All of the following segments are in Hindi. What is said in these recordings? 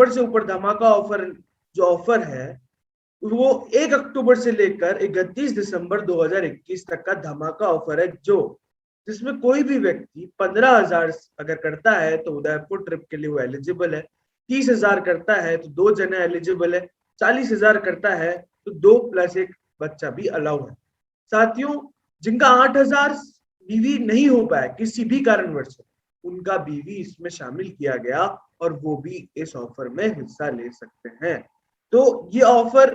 ऊपर से ऊपर धमाका ऑफर, जो ऑफर है वो 1 अक्टूबर से लेकर 31 दिसंबर 2021 तक का धमाका ऑफर है, जो जिसमें कोई भी व्यक्ति 15,000 अगर करता है तो उदयपुर ट्रिप के लिए वो एलिजिबल है, 30,000 करता है तो 2 जने एलिजिबल है, 40,000 करता है तो 2+1 बच्चा भी अलाउ है। साथियों, जिनका 8,000 बीवी नहीं हो पाया किसी भी कारणवश से, उनका बीवी इसमें शामिल किया गया और वो भी इस ऑफर में हिस्सा ले सकते हैं। तो ये ऑफर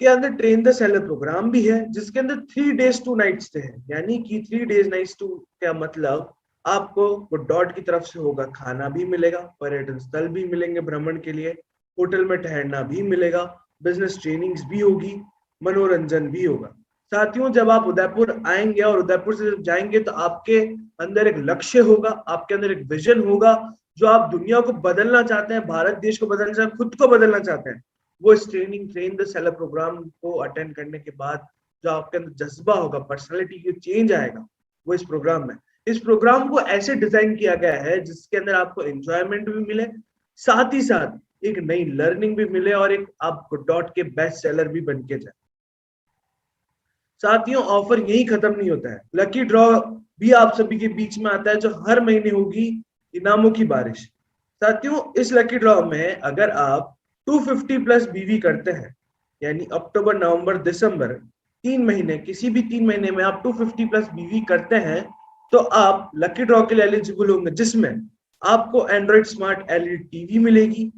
के अंदर ट्रेन द सेलर प्रोग्राम भी है, जिसके अंदर 3 days 2 nights स्टे है, यानी कि 3 days nights 2 क्या मतलब, आपको गुड्डॉट की तरफ से होगा, खाना भी मिलेगा, पर्यटन स्थल भी मिलेंगे भ्रमण के लिए, होटल में ठहरना भी मिलेगा, बिजनेस ट्रेनिंग्स भी होगी, मनोरंजन भी होगा। साथियों, जब आप उदयपुर आएंगे और उदयपुर से जब जाएंगे तो आपके अंदर एक लक्ष्य होगा, आपके अंदर एक विजन होगा, जो आप दुनिया को बदलना चाहते हैं, भारत देश को बदलना चाहते हैं, खुद को बदलना चाहते हैं, वो इस ट्रेन द सेलर प्रोग्राम को अटेंड करने के बाद जो आपके अंदर जज्बा होगा, पर्सनालिटी की चेंज आएगा, वो इस प्रोग्राम में। इस प्रोग्राम को ऐसे डिजाइन किया गया है जिसके अंदर आपको एंजॉयमेंट भी मिले, साथ ही साथ एक नई लर्निंग भी मिले और एक आप डॉट के बेस्ट सेलर भी बन के जाए। साथियों, ऑफर यही खत्म नहीं होता है, लकी ड्रॉ भी आप सभी के बीच में आता है, जो हर महीने होगी इनामों की बारिश। साथियों, इस लकी ड्रॉ में अगर आप 250+ बीवी करते हैं, यानी अक्टूबर, नवंबर, दिसंबर 3 महीने, किसी भी 3 महीने में आप 250+ बीवी करते हैं तो आप लकी ड्रॉ के लिए एलिजिबल होंगे, जिसमें आपको एंड्रॉइड स्मार्ट एलईडी टीवी मिलेगी,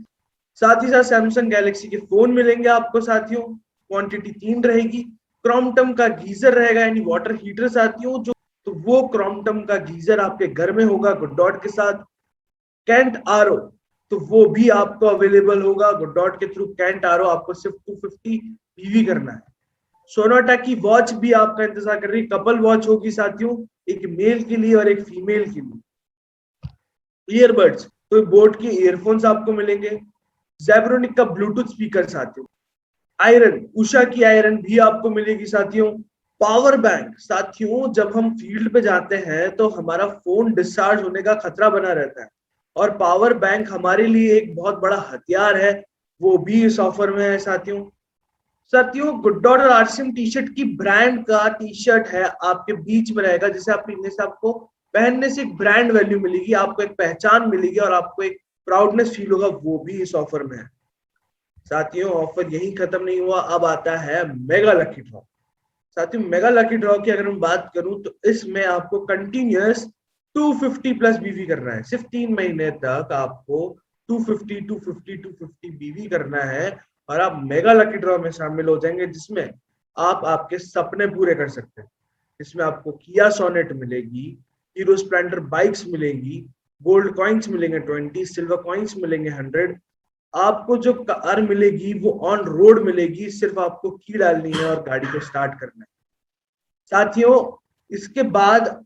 साथ ही साथ सैमसंग गैलेक्सी के फोन मिलेंगे आपको। साथियों, क्वांटिटी 3 रहेगी, क्रॉम्पटन का गीजर रहेगा यानी वाटर हीटर। साथियों, जो तो वो क्रॉम्पटन का गीजर आपके घर में होगा गुड्डॉट के साथ। कैंट आरओ, तो वो भी आपको अवेलेबल होगा गुड्डॉट के थ्रू। कैंट आरओ आपको सिर्फ 250 बीवी करना है। सोनाटा की वॉच भी आपका इंतजार कर रही है, कपल वॉच होगी साथियों, एक मेल के लिए और एक फीमेल के लिए। ईयरबड्स, तो बोट के ईयरफोन्स आपको मिलेंगे। ज़ेब्रोनिक का ब्लूटूथ स्पीकर साथियों। आयरन, उषा की आयरन भी आपको मिलेगी साथियों। पावर बैंक, साथियों जब हम फील्ड पे जाते हैं तो हमारा फोन डिस्चार्ज होने का खतरा बना रहता है और पावर बैंक हमारे लिए एक बहुत बड़ा हथियार है, वो भी इस ऑफर में है साथियों। साथियों, गुड्डॉट और आरसीएम टी शर्ट की ब्रांड का टी शर्ट है, आपके बीच में रहेगा, जिसे आप पहनने से आपको पहनने से एक ब्रांड वैल्यू मिलेगी, आपको एक पहचान मिलेगी और आपको एक प्राउडनेस फील होगा, वो भी इस ऑफर में है। साथियों, ऑफर यही खत्म नहीं हुआ, अब आता है मेगा लकी ड्रॉ। साथियों, मेगा लकी ड्रॉ की अगर मैं बात करूं तो इसमें आपको कंटिन्यूअस 250+ बीवी करना है, सिर्फ 3 महीने तक आपको 250 बीवी करना है और आप मेगा लकी ड्रॉ में शामिल हो जाएंगे, जिसमें आप आपके सपने पूरे कर सकते हैं। इसमें आपको किया सोनेट मिलेगी, हीरो स्प्लेंडर बाइक्स मिलेगी, गोल्ड कॉइन्स मिलेंगे 20, सिल्वर कॉइन्स मिलेंगे 100, आपको जो कार मिलेगी वो ऑन रोड मिलेगी, सिर्फ आपको की डालनी है और गाड़ी को स्टार्ट करना है। साथियों, इसके बाद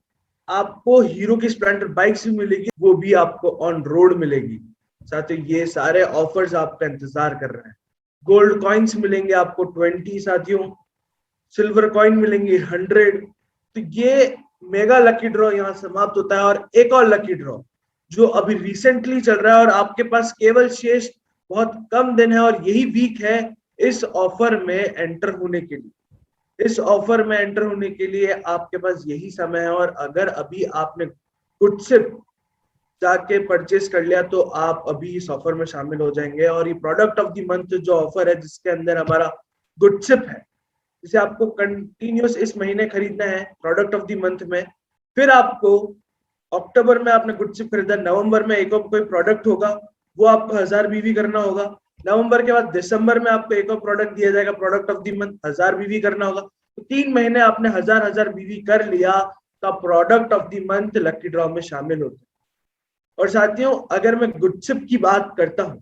आपको हीरो की स्प्लेंडर बाइक्स भी मिलेगी, वो भी आपको ऑन रोड मिलेगी। साथियों, ये सारे ऑफर्स आपका इंतजार कर रहे हैं। गोल्ड कॉइन्स मिलेंगे आपको 20 साथियों, सिल्वर कॉइन मिलेंगे 100। तो ये मेगा लकी ड्रॉ यहाँ समाप्त होता है और एक और लकी ड्रॉ जो अभी रिसेंटली चल रहा है और आपके पास केवल शेष बहुत कम दिन है और यही वीक है इस ऑफर में एंटर होने के लिए। इस ऑफर में एंटर होने के लिए आपके पास यही समय है और अगर अभी आपने गुडसिप जाके परचेस कर लिया तो आप अभी इस ऑफर में शामिल हो जाएंगे। और ये प्रोडक्ट ऑफ द मंथ जो ऑफर है, जिसके अंदर हमारा गुडसिप है, जिसे आपको कंटिन्यूस इस महीने खरीदना है प्रोडक्ट ऑफ द मंथ में। फिर आपको अक्टूबर में आपने गुडसिप खरीदा, नवंबर में एक और कोई प्रोडक्ट होगा, वो आपको 1000 बीवी करना होगा। नवंबर के बाद दिसंबर में आपको एक और प्रोडक्ट दिया जाएगा, प्रोडक्ट ऑफ द मंथ, 1000 बीवी करना होगा। तो 3 महीने आपने 1000 बीवी कर लिया तो आप product of the month lucky draw में शामिल होते हैं। और साथियों, अगर मैं गुडसिप की बात करता हूँ,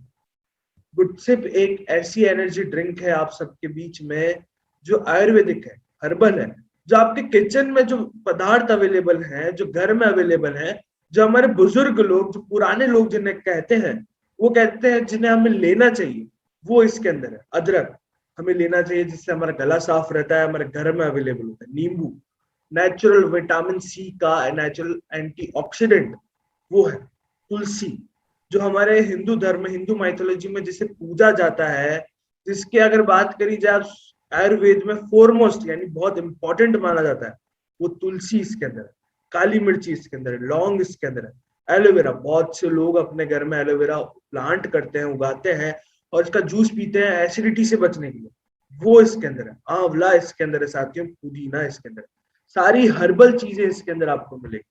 गुडसिप एक ऐसी एनर्जी ड्रिंक है आप सबके बीच में जो आयुर्वेदिक है, हर्बल है, जो आपके किचन में जो पदार्थ अवेलेबल हैं, जो घर में अवेलेबल हैं, जो हमारे बुजुर्ग लोग, जो पुराने लोग जिन्हें कहते हैं, वो कहते हैं जिन्हें हमें लेना चाहिए, वो इसके अंदर है। अदरक हमें लेना चाहिए जिससे हमारा गला साफ रहता है, हमारे घर में अवेलेबल होता है। नींबू नेचुरल विटामिन सी का नेचुरल एंटीऑक्सीडेंट वो है। तुलसी जो हमारे हिंदू धर्म, हिंदू माइथोलॉजी में जिसे पूजा जाता है, जिसके अगर बात करी जाए आयुर्वेद में फोरमोस्ट यानी बहुत इंपॉर्टेंट माना जाता है, वो तुलसी इसके अंदर है, काली मिर्ची इसके अंदर है, लौंग इसके अंदर है, एलोवेरा। बहुत से लोग अपने घर में एलोवेरा प्लांट करते हैं, उगाते हैं और इसका जूस पीते हैं एसिडिटी से बचने के लिए, वो इसके अंदर है। आंवला इसके अंदर है साथियों, पुदीना इसके अंदर है, सारी हर्बल चीजें इसके अंदर आपको मिलेगी।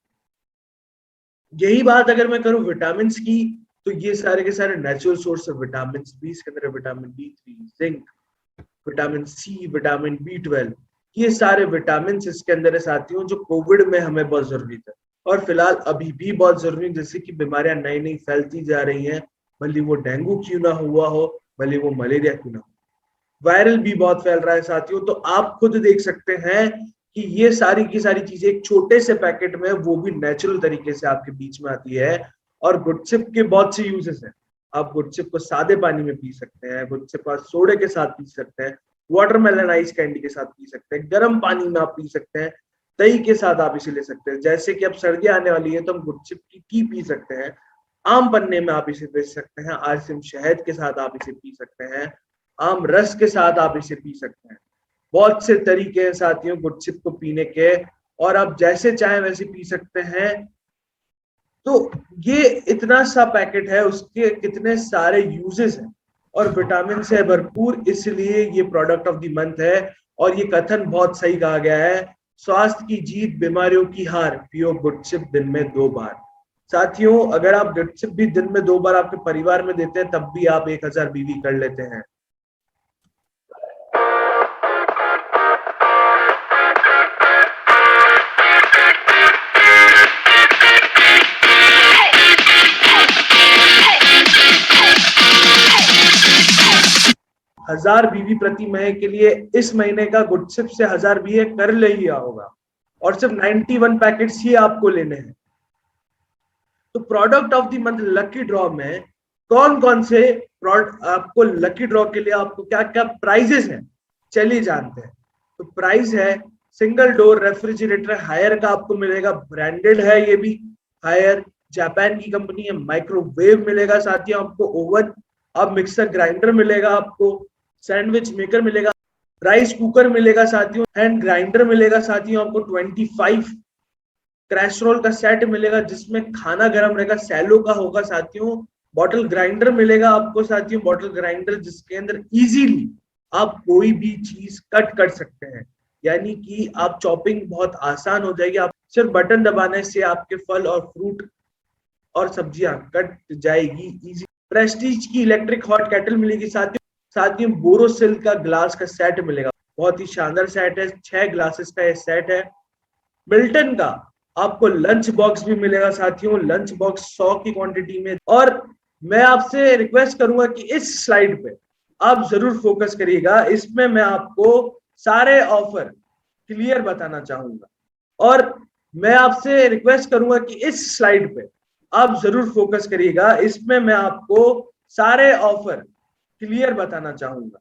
यही बात अगर मैं करूं विटामिन की, तो ये सारे के सारे नेचुरल सोर्स है विटामिन बी इसके अंदर है, vitamin B3, zinc, vitamin C, vitamin B12, ये सारे विटामिन इसके अंदर है साथियों, जो कोविड में हमें बहुत जरूरी था और फिलहाल अभी भी बहुत जरूरी है। जैसे कि बीमारियां नई नई फैलती जा रही हैं, भले वो डेंगू क्यों ना हुआ हो, भले वो मलेरिया क्यों ना हो, वायरल भी बहुत फैल रहा है साथियों। तो आप खुद देख सकते हैं कि ये सारी की सारी चीजें एक छोटे से पैकेट में, वो भी नेचुरल तरीके से आपके बीच में आती है। और गुडचिप के बहुत से यूजेस हैं। आप गुडचिप को सादे पानी में पी सकते हैं, गुडचिप को सोडे के साथ पी सकते हैं, वाटरमेलन आइस कैंडी के साथ पी सकते हैं, गर्म पानी में आप पी सकते हैं, दही के साथ आप इसे ले सकते हैं। जैसे कि अब सर्दी आने वाली है तो हम गुडचिप की टी पी सकते हैं, आम पन्ने में आप इसे पी सकते हैं, आरसीएम शहद के साथ आप इसे पी सकते हैं, आम रस के साथ आप इसे पी सकते हैं। बहुत से तरीके हैं साथियों गुडचिप को पीने के, और आप जैसे चाहे वैसे पी सकते हैं। तो ये इतना सा पैकेट है, उसके कितने सारे यूजेस हैं और विटामिन से भरपूर, इसलिए ये प्रोडक्ट ऑफ द मंथ है। और ये कथन बहुत सही कहा गया है, स्वास्थ्य की जीत बीमारियों की हार, पियो गुडचिप दिन में 2 बार। साथियों अगर आप गुडचिप भी दिन में 2 बार आपके परिवार में देते हैं, तब भी आप 1000 बीवी कर लेते हैं। हजार बीवी प्रति महीने के लिए इस महीने का गुडचिप से 1000 बीवी कर ले लिया होगा, और सिर्फ 91 पैकेट्स ही आपको लेने हैं। तो product of the month lucky draw में कौन कौन से प्रोडक्ट आपको लकी ड्रॉ के लिए आपको क्या क्या प्राइजेस हैं, चलिए जानते हैं। तो प्राइस है सिंगल डोर रेफ्रिजरेटर हायर का आपको मिलेगा, ब्रांडेड है ये भी, हायर जापान की कंपनी है। माइक्रोवेव मिलेगा साथियों आपको, ओवन, अब मिक्सर ग्राइंडर मिलेगा आपको, सैंडविच मेकर मिलेगा, राइस कुकर मिलेगा साथियों, हैंड ग्राइंडर मिलेगा साथियों आपको, 25 क्रैशरोल का सेट मिलेगा जिसमें खाना गर्म रहेगा, सैलो का होगा साथियों। बॉटल ग्राइंडर मिलेगा आपको साथियों, बॉटल ग्राइंडर जिसके अंदर इजीली आप कोई भी चीज कट कर सकते हैं, यानी कि आप चॉपिंग बहुत आसान हो जाएगी। आप सिर्फ बटन दबाने से आपके फल और फ्रूट और सब्जियां कट जाएगी इजी। प्रेस्टीज की इलेक्ट्रिक हॉट केटल मिलेगी साथियों बोरोसिल का ग्लास का सेट मिलेगा, बहुत ही शानदार सेट है, 6 ग्लासेस का ये सेट है। मिल्टन का आपको लंच बॉक्स भी मिलेगा साथियों, लंच बॉक्स 100 की क्वांटिटी में। और मैं आपसे रिक्वेस्ट करूंगा कि इस स्लाइड पे आप जरूर फोकस करिएगा, इसमें मैं आपको सारे ऑफर क्लियर बताना चाहूंगा। और मैं आपसे रिक्वेस्ट करूंगा कि इस स्लाइड पे आप जरूर फोकस करिएगा, इसमें मैं आपको सारे ऑफर क्लियर बताना चाहूंगा।